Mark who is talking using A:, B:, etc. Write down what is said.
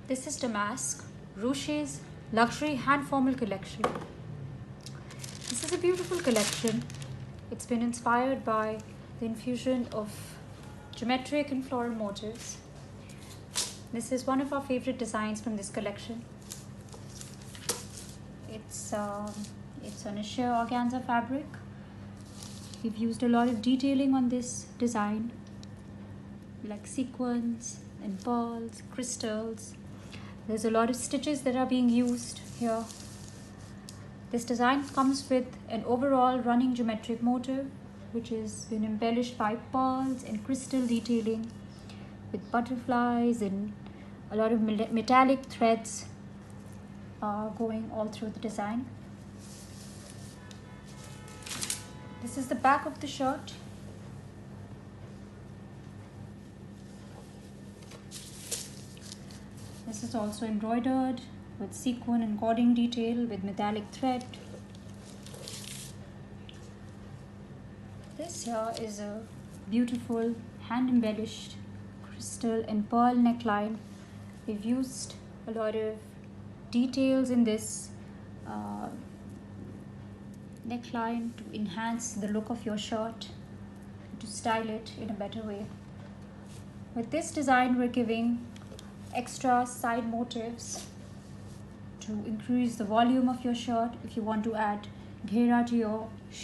A: This is Damask, Rouche's luxury hand formal collection. This is a beautiful collection. It's been inspired by the infusion of geometric and floral motifs. This is one of our favorite designs from this collection. It's on a sheer organza fabric. We've used a lot of detailing on this design, like sequins and pearls, crystals. There's a lot of stitches that are being used here. This design comes with an overall running geometric motif, which has been embellished by pearls and crystal detailing with butterflies and a lot of metallic threads going all through the design. This is the back of the shirt. This is also embroidered with sequin and cording detail with metallic thread. This here is a beautiful hand embellished crystal and pearl neckline. We've used a lot of details in this neckline to enhance the look of your shirt, to style it in a better way. With this design, we're giving extra side motifs to increase the volume of your shirt if you want to add ghera to your shirt.